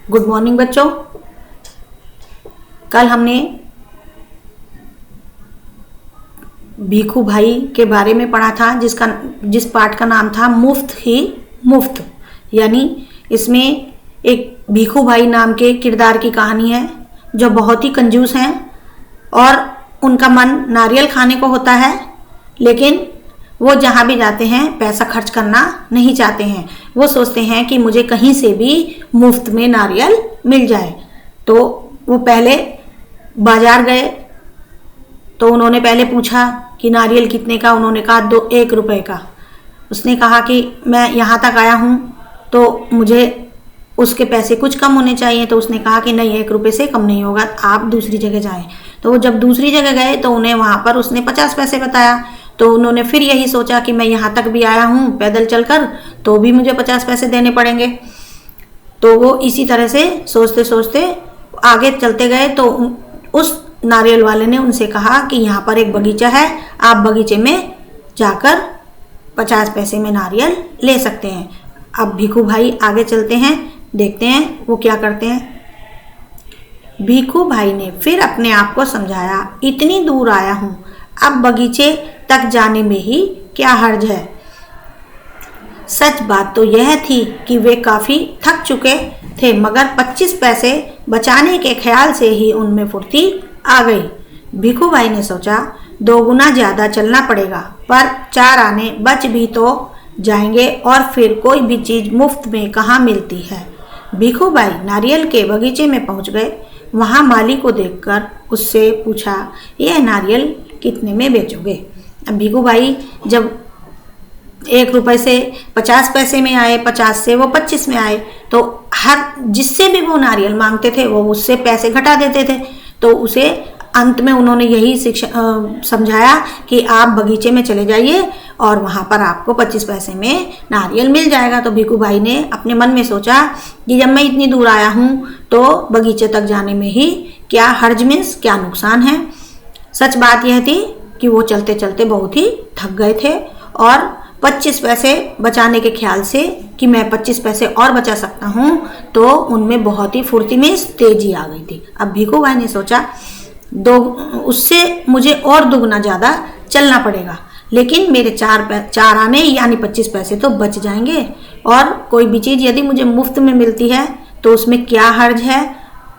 Good morning बच्चों। कल हमने भीखू भाई के बारे में पढ़ा था जिस पाठ का नाम था मुफ्त ही मुफ्त। यानी इसमें एक भीखू भाई नाम के किरदार की कहानी है जो बहुत ही कंजूस हैं और उनका मन नारियल खाने को होता है, लेकिन वो जहाँ भी जाते हैं पैसा खर्च करना नहीं चाहते हैं। वो सोचते हैं कि मुझे कहीं से भी मुफ्त में नारियल मिल जाए। तो वो पहले बाजार गए तो उन्होंने पहले पूछा कि नारियल कितने का। उन्होंने कहा 1 रुपए का। उसने कहा कि मैं यहाँ तक आया हूँ तो मुझे उसके पैसे कुछ कम होने चाहिए। तो उसने कहा कि नहीं, 1 रुपए से कम नहीं होगा, आप दूसरी जगह जाएं। तो वो जब दूसरी जगह गए तो उन्हें वहाँ पर उसने 50 पैसे बताया। तो उन्होंने फिर यही सोचा कि मैं यहाँ तक भी आया हूँ पैदल चलकर तो भी मुझे 50 पैसे देने पड़ेंगे। तो वो इसी तरह से सोचते सोचते आगे चलते गए। तो उस नारियल वाले ने उनसे कहा कि यहाँ पर एक बगीचा है, आप बगीचे में जाकर 50 पैसे में नारियल ले सकते हैं। अब भीखू भाई आगे चलते हैं, देखते हैं वो क्या करते हैं। भीखू भाई ने फिर अपने आप को समझाया, इतनी दूर आया हूँ, अब बगीचे तक जाने में ही क्या हर्ज है। सच बात तो यह थी कि वे काफी थक चुके थे, मगर 25 पैसे बचाने के ख्याल से ही उनमें फुर्ती आ गई। भीखू भाई ने सोचा 2 गुना ज्यादा चलना पड़ेगा, पर 4 आने बच भी तो जाएंगे और फिर कोई भी चीज मुफ्त में कहाँ मिलती है। भीखू भाई नारियल के बगीचे में पहुंच गए। वहां माली को देखकर उससे पूछा, यह नारियल कितने में बेचोगे। अब भीखू भाई जब 1 रुपए से 50 पैसे में आए, 50 से वो 25 में आए, तो हर जिससे भी वो नारियल मांगते थे वो उससे पैसे घटा देते थे। तो उसे अंत में उन्होंने यही समझाया कि आप बगीचे में चले जाइए और वहाँ पर आपको 25 पैसे में नारियल मिल जाएगा। तो भीखू भाई ने अपने मन में सोचा कि जब मैं इतनी दूर आया हूँ तो बगीचे तक जाने में ही क्या हर्ज, मीन्स क्या नुकसान है। सच बात यह थी कि वो चलते चलते बहुत ही थक गए थे और 25 पैसे बचाने के ख्याल से कि मैं 25 पैसे और बचा सकता हूँ तो उनमें बहुत ही फुर्ती में तेजी आ गई थी। अब भीखू भाई ने सोचा उससे मुझे और 2 गुना ज़्यादा चलना पड़ेगा, लेकिन मेरे 4 आने यानी 25 पैसे तो बच जाएंगे। और कोई भी चीज़ यदि मुझे मुफ्त में मिलती है तो उसमें क्या हर्ज है,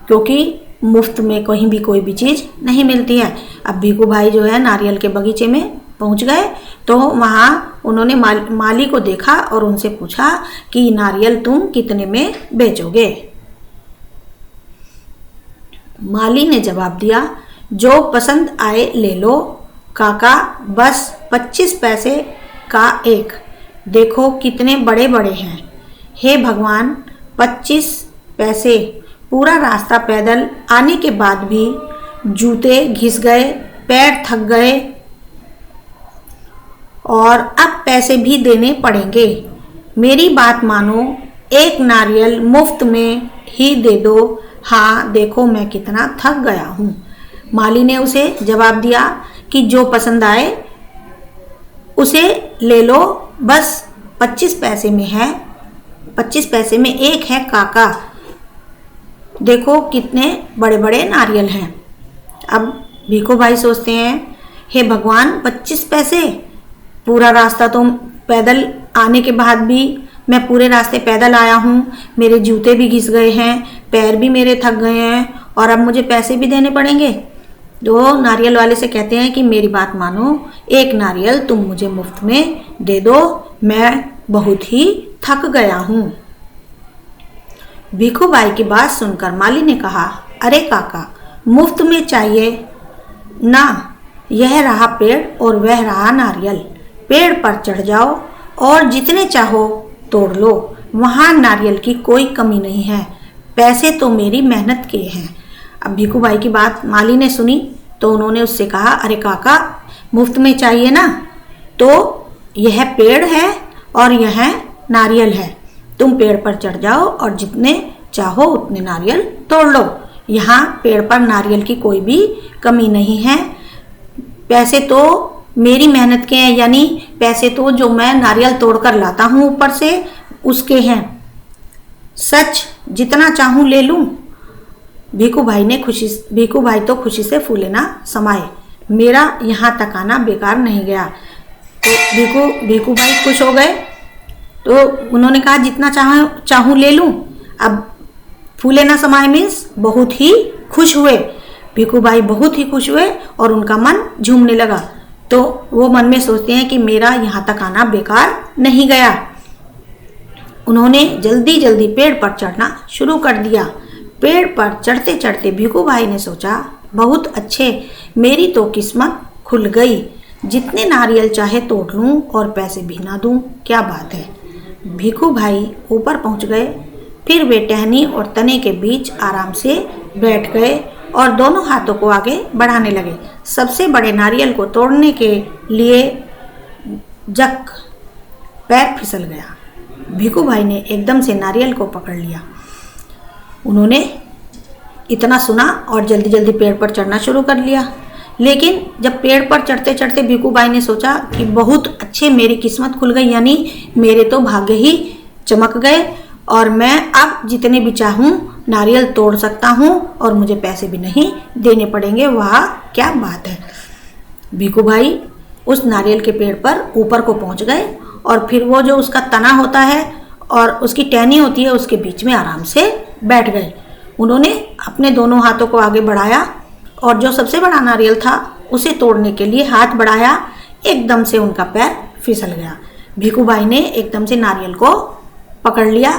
क्योंकि मुफ्त में कहीं भी कोई भी चीज़ नहीं मिलती है। अब भीखू भाई जो है नारियल के बगीचे में पहुंच गए तो वहाँ उन्होंने माली को देखा और उनसे पूछा कि नारियल तुम कितने में बेचोगे। माली ने जवाब दिया, जो पसंद आए ले लो काका, बस 25 पैसे का एक। देखो कितने बड़े बड़े हैं। हे भगवान, 25 पैसे। पूरा रास्ता पैदल आने के बाद भी जूते घिस गए, पैर थक गए और अब पैसे भी देने पड़ेंगे। मेरी बात मानो, एक नारियल मुफ्त में ही दे दो। हाँ, देखो मैं कितना थक गया हूँ। माली ने उसे जवाब दिया कि जो पसंद आए उसे ले लो, बस 25 पैसे में है, 25 पैसे में एक है काका। देखो कितने बड़े बड़े नारियल हैं। अब भीखू भाई सोचते हैं, हे भगवान, 25 पैसे। पूरा रास्ता तो पैदल आने के बाद भी मैं पूरे रास्ते पैदल आया हूँ, मेरे जूते भी घिस गए हैं, पैर भी मेरे थक गए हैं और अब मुझे पैसे भी देने पड़ेंगे। तो नारियल वाले से कहते हैं कि मेरी बात मानो, एक नारियल तुम मुझे मुफ्त में दे दो, मैं बहुत ही थक गया हूँ। भीखू भाई की बात सुनकर माली ने कहा, अरे काका, मुफ्त में चाहिए ना, यह रहा पेड़ और वह रहा नारियल। पेड़ पर चढ़ जाओ और जितने चाहो तोड़ लो, वहाँ नारियल की कोई कमी नहीं है, पैसे तो मेरी मेहनत के हैं। अब भीखू भाई की बात माली ने सुनी तो उन्होंने उससे कहा, अरे काका, मुफ्त में चाहिए ना, तो यह पेड़ है और यह नारियल है, तुम पेड़ पर चढ़ जाओ और जितने चाहो उतने नारियल तोड़ लो, यहाँ पेड़ पर नारियल की कोई भी कमी नहीं है, पैसे तो मेरी मेहनत के हैं, यानी पैसे तो जो मैं नारियल तोड़कर लाता हूँ ऊपर से उसके हैं। सच जितना चाहूं ले लूं। भीखू भाई तो खुशी से फूले ना समाये, मेरा यहाँ तक आना बेकार नहीं गया। तो भीखू भाई खुश हो गए। तो उन्होंने कहा जितना चाहूं ले लूं। अब फूले ना समाये मीन्स बहुत ही खुश हुए। भीखू भाई बहुत ही खुश हुए और उनका मन झूमने लगा। तो वो मन में सोचते हैं कि मेरा यहाँ तक आना बेकार नहीं गया। उन्होंने जल्दी जल्दी पेड़ पर चढ़ना शुरू कर दिया। पेड़ पर चढ़ते चढ़ते भीखू भाई ने सोचा, बहुत अच्छे, मेरी तो किस्मत खुल गई। जितने नारियल चाहे तोड़ लूं और पैसे भी ना दूं, क्या बात है। भीखू भाई ऊपर पहुंच गए। फिर वे टहनी और तने के बीच आराम से बैठ गए और दोनों हाथों को आगे बढ़ाने लगे। सबसे बड़े नारियल को तोड़ने के लिए जक पैर फिसल गया। भीखू भाई ने एकदम से नारियल को पकड़ लिया। उन्होंने इतना सुना और जल्दी जल्दी पेड़ पर चढ़ना शुरू कर लिया। लेकिन जब पेड़ पर चढ़ते चढ़ते भीखू भाई ने सोचा कि बहुत अच्छे, मेरी किस्मत खुल गई, यानी मेरे तो भाग्य ही चमक गए और मैं अब जितने भी चाहूं नारियल तोड़ सकता हूं और मुझे पैसे भी नहीं देने पड़ेंगे। वाह क्या बात है। भीखू भाई उस नारियल के पेड़ पर ऊपर को पहुंच गए और फिर वो जो उसका तना होता है और उसकी टहनी होती है उसके बीच में आराम से बैठ गए। उन्होंने अपने दोनों हाथों को आगे बढ़ाया और जो सबसे बड़ा नारियल था उसे तोड़ने के लिए हाथ बढ़ाया। एकदम से उनका पैर फिसल गया। भीखू भाई ने एकदम से नारियल को पकड़ लिया।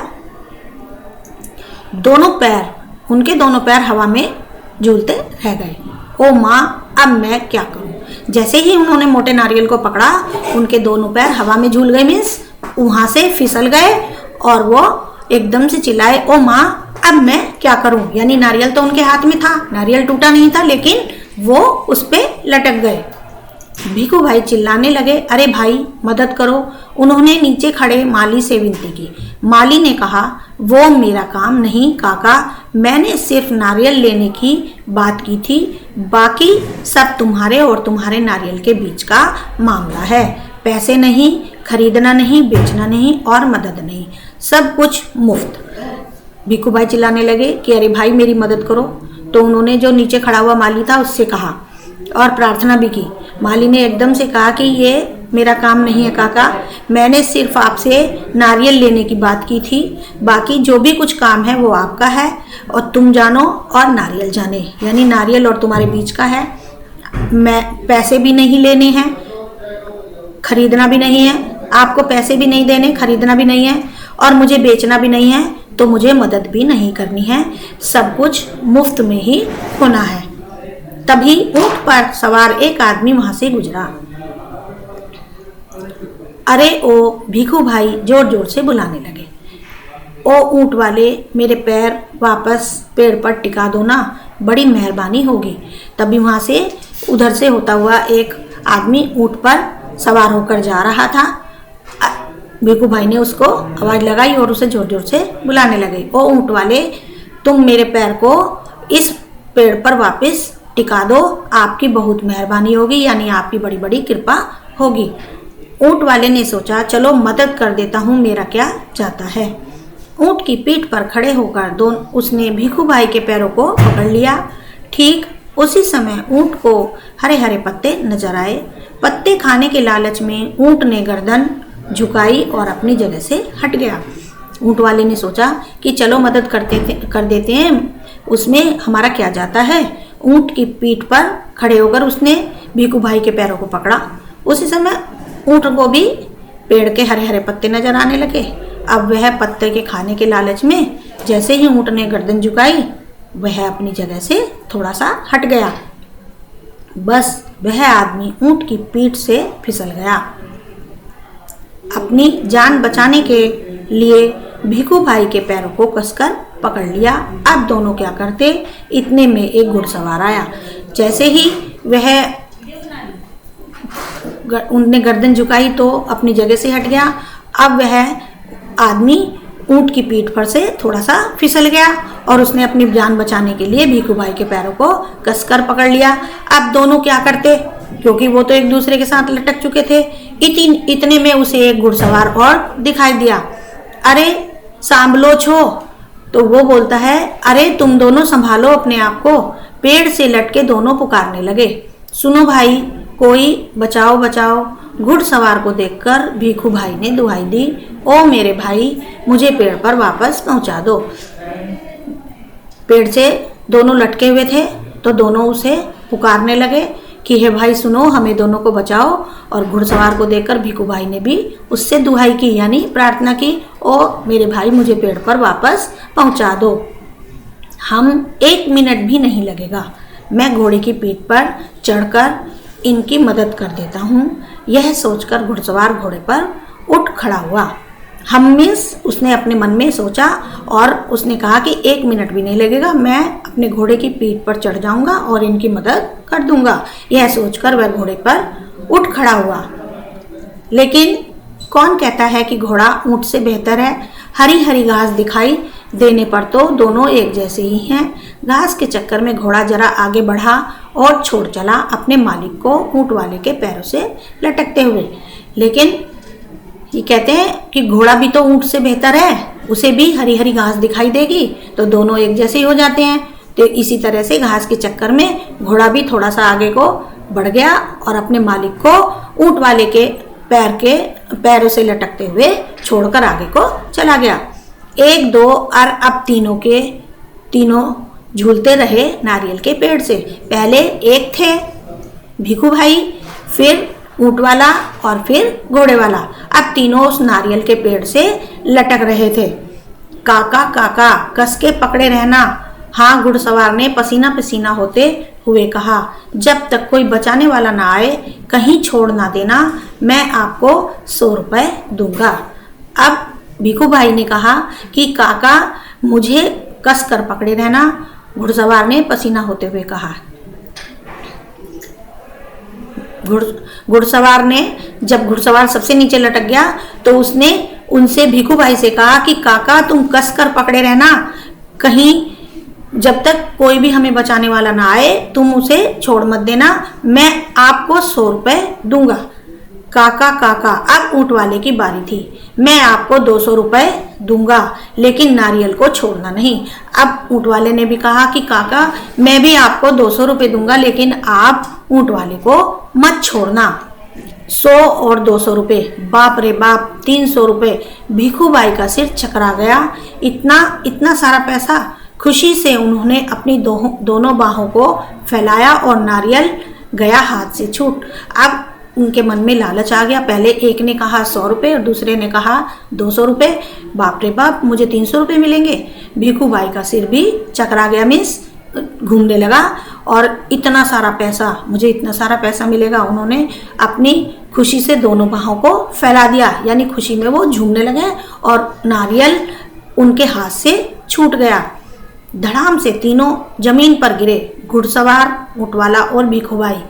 उनके दोनों पैर हवा में झूलते रह गए। ओ माँ, अब मैं क्या करूं। जैसे ही उन्होंने मोटे नारियल को पकड़ा, उनके दोनों पैर हवा में झूल गए, मीन्स वहां से फिसल गए और वो एकदम से चिल्लाए, ओ माँ अब मैं क्या करूं। यानी नारियल तो उनके हाथ में था, नारियल टूटा नहीं था, लेकिन वो उस पे लटक गए। भीखू भाई चिल्लाने लगे, अरे भाई मदद करो। उन्होंने नीचे खड़े माली से विनती की। माली ने कहा, वो मेरा काम नहीं काका, मैंने सिर्फ नारियल लेने की बात की थी, बाकी सब तुम्हारे और तुम्हारे नारियल के बीच का मामला है। पैसे नहीं, खरीदना नहीं, बेचना नहीं और मदद नहीं, सब कुछ मुफ्त। भीखू भाई चिल्लाने लगे कि अरे भाई मेरी मदद करो। तो उन्होंने जो नीचे खड़ा हुआ माली था उससे कहा और प्रार्थना भी की। माली ने एकदम से कहा कि ये मेरा काम नहीं है काका, मैंने सिर्फ आपसे नारियल लेने की बात की थी, बाकी जो भी कुछ काम है वो आपका है और तुम जानो और नारियल जाने, यानी नारियल और तुम्हारे बीच का है। मैं पैसे भी नहीं लेने हैं, खरीदना भी नहीं है, आपको पैसे भी नहीं देने, खरीदना भी नहीं है और मुझे बेचना भी नहीं है, तो मुझे मदद भी नहीं करनी है, सब कुछ मुफ्त में ही होना है। तभी ऊंट पर सवार एक आदमी वहां से गुजरा। अरे ओ भीखू भाई जोर जोर से बुलाने लगे, ओ ऊंट वाले, मेरे पैर वापस पेड़ पर टिका दो ना, बड़ी मेहरबानी होगी। तभी वहां से उधर से होता हुआ एक आदमी ऊंट पर सवार होकर जा रहा था। भीखू भाई ने उसको आवाज लगाई और उसे जोर जोर से बुलाने लगे, ओ ऊंट वाले, तुम मेरे पैर को इस पेड़ पर वापस टिका दो, आपकी बहुत मेहरबानी होगी, यानी आपकी बड़ी बड़ी कृपा होगी। ऊंट वाले ने सोचा, चलो मदद कर देता हूँ, मेरा क्या जाता है। ऊंट की पीठ पर खड़े होकर उसने भीखू भाई के पैरों को पकड़ लिया। ठीक उसी समय ऊंट को हरे हरे पत्ते नजर आए। पत्ते खाने के लालच में ऊंट ने गर्दन झुकाई और अपनी जगह से हट गया। ऊंट वाले ने सोचा कि चलो मदद कर देते हैं, उसमें हमारा क्या जाता है। ऊंट की पीठ पर खड़े होकर उसने भीखू भाई के पैरों को पकड़ा। उसी समय ऊंट को भी पेड़ के हरे हरे पत्ते नजर आने लगे। अब वह पत्ते के खाने के लालच में जैसे ही ऊंट ने गर्दन झुकाई, वह अपनी जगह से थोड़ा सा हट गया। बस वह आदमी ऊंट की पीठ से फिसल गया। अपनी जान बचाने के लिए भीखू भाई के पैरों को कसकर पकड़ लिया। अब दोनों क्या करते, इतने में एक घुड़सवार आया। जैसे ही उनने गर्दन झुकाई तो अपनी जगह से हट गया। अब वह आदमी ऊंट की पीठ पर से थोड़ा सा फिसल गया और उसने अपनी जान बचाने के लिए भीखू भाई के पैरों को कसकर पकड़ लिया। अब दोनों क्या करते, क्योंकि वो तो एक दूसरे के साथ लटक चुके थे। इतने में उसे एक घुड़सवार और दिखाई दिया। अरे सांभलो छो, तो वो बोलता है, अरे तुम दोनों संभालो अपने आप को। पेड़ से लटके दोनों पुकारने लगे, सुनो भाई, कोई बचाओ बचाओ। घुड़सवार को देखकर भीखू भाई ने दुहाई दी, ओ मेरे भाई, मुझे पेड़ पर वापस पहुंचा दो। पेड़ से दोनों लटके हुए थे तो दोनों उसे पुकारने लगे कि हे भाई सुनो, हमें दोनों को बचाओ। और घुड़सवार को देखकर भीखू भाई ने भी उससे दुहाई की, यानी प्रार्थना की, ओ मेरे भाई, मुझे पेड़ पर वापस पहुंचा दो। हम 1 मिनट भी नहीं लगेगा, मैं घोड़े की पीठ पर चढ़कर इनकी मदद कर देता हूँ। यह सोचकर घुड़सवार घोड़े पर उठ खड़ा हुआ। हम मीन्स उसने अपने मन में सोचा और उसने कहा कि 1 मिनट भी नहीं लगेगा, मैं अपने घोड़े की पीठ पर चढ़ जाऊंगा और इनकी मदद कर दूंगा। यह सोचकर वह घोड़े पर उठ खड़ा हुआ। लेकिन कौन कहता है कि घोड़ा ऊंट से बेहतर है? हरी हरी घास दिखाई देने पर तो दोनों एक जैसे ही हैं। घास के चक्कर में घोड़ा जरा आगे बढ़ा और छोड़ चला अपने मालिक को ऊंट वाले के पैरों से लटकते हुए। लेकिन ये कहते हैं कि घोड़ा भी तो ऊंट से बेहतर है, उसे भी हरी हरी घास दिखाई देगी तो दोनों एक जैसे ही हो जाते हैं। तो इसी तरह से घास के चक्कर में घोड़ा भी थोड़ा सा आगे को बढ़ गया और अपने मालिक को ऊंट वाले के पैरों से लटकते हुए छोड़कर आगे को चला गया। 1 2 और अब तीनों झूलते रहे नारियल के पेड़ से। पहले एक थे भीखू भाई, फिर ऊंट वाला और फिर घोड़े वाला। अब तीनों उस नारियल के पेड़ से लटक रहे थे। काका काका, कस के पकड़े रहना। हाँ, घुड़सवार ने पसीना पसीना होते हुए कहा, जब तक कोई बचाने वाला ना आए कहीं छोड़ ना देना, मैं आपको 100 रुपए दूंगा। अब भीखू भाई ने कहा कि काका, मुझे कस कर पकड़े रहना। घुड़सवार ने पसीना होते हुए कहा। घुड़सवार ने, जब घुड़सवार सबसे नीचे लटक गया तो उसने उनसे, भीखू भाई से कहा कि काका, तुम कस कर पकड़े रहना, कहीं जब तक कोई भी हमें बचाने वाला ना आए तुम उसे छोड़ मत देना, मैं आपको 100 रुपए दूंगा। काका काका, अब ऊंट वाले की बारी थी। मैं आपको 200 रुपए दूंगा, लेकिन नारियल को छोड़ना नहीं। अब ऊंट वाले ने भी कहा कि काका, मैं भी आपको 200 रुपए दूंगा, लेकिन आप ऊंट वाले को मत छोड़ना। 100 और 200 रुपए, बाप रे बाप, 300 रुपए। भीखू भाई का सिर चकरा गया। इतना सारा पैसा! खुशी से उन्होंने अपनी दोनों बाहों को फैलाया और नारियल गया हाथ से छूट। अब उनके मन में लालच आ गया। पहले एक ने कहा 100 रुपये और दूसरे ने कहा 200 रुपये। बाप रे बाप, मुझे 300 रुपये मिलेंगे। भीखू भाई का सिर भी चकरा गया, मीन्स घूमने लगा। और इतना सारा पैसा, मुझे इतना सारा पैसा मिलेगा। उन्होंने अपनी खुशी से दोनों बाहों को फैला दिया, यानी खुशी में वो झूमने लगे और नारियल उनके हाथ से छूट गया। धड़ाम से तीनों जमीन पर गिरे, घुड़सवार, ऊंटवाला और भीखू भाई।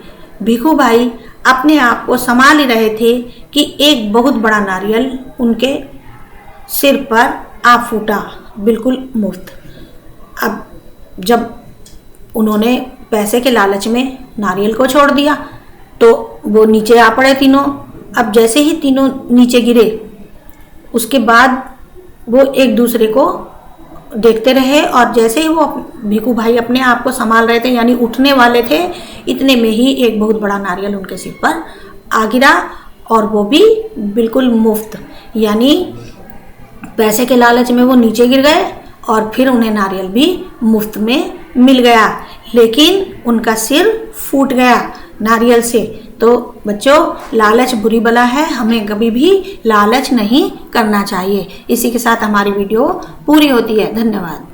भीखू भाई अपने आप को संभाल ही रहे थे कि एक बहुत बड़ा नारियल उनके सिर पर आ फूटा, बिल्कुल मुफ्त। अब जब उन्होंने पैसे के लालच में नारियल को छोड़ दिया तो वो नीचे आ पड़े तीनों। अब जैसे ही तीनों नीचे गिरे, उसके बाद वो एक दूसरे को देखते रहे और जैसे ही वो भीखू भाई अपने आप को संभाल रहे थे, यानी उठने वाले थे, इतने में ही एक बहुत बड़ा नारियल उनके सिर पर आ गिरा और वो भी बिल्कुल मुफ्त। यानी पैसे के लालच में वो नीचे गिर गए और फिर उन्हें नारियल भी मुफ्त में मिल गया, लेकिन उनका सिर फूट गया नारियल से। तो बच्चों, लालच बुरी बला है, हमें कभी भी लालच नहीं करना चाहिए। इसी के साथ हमारी वीडियो पूरी होती है। धन्यवाद।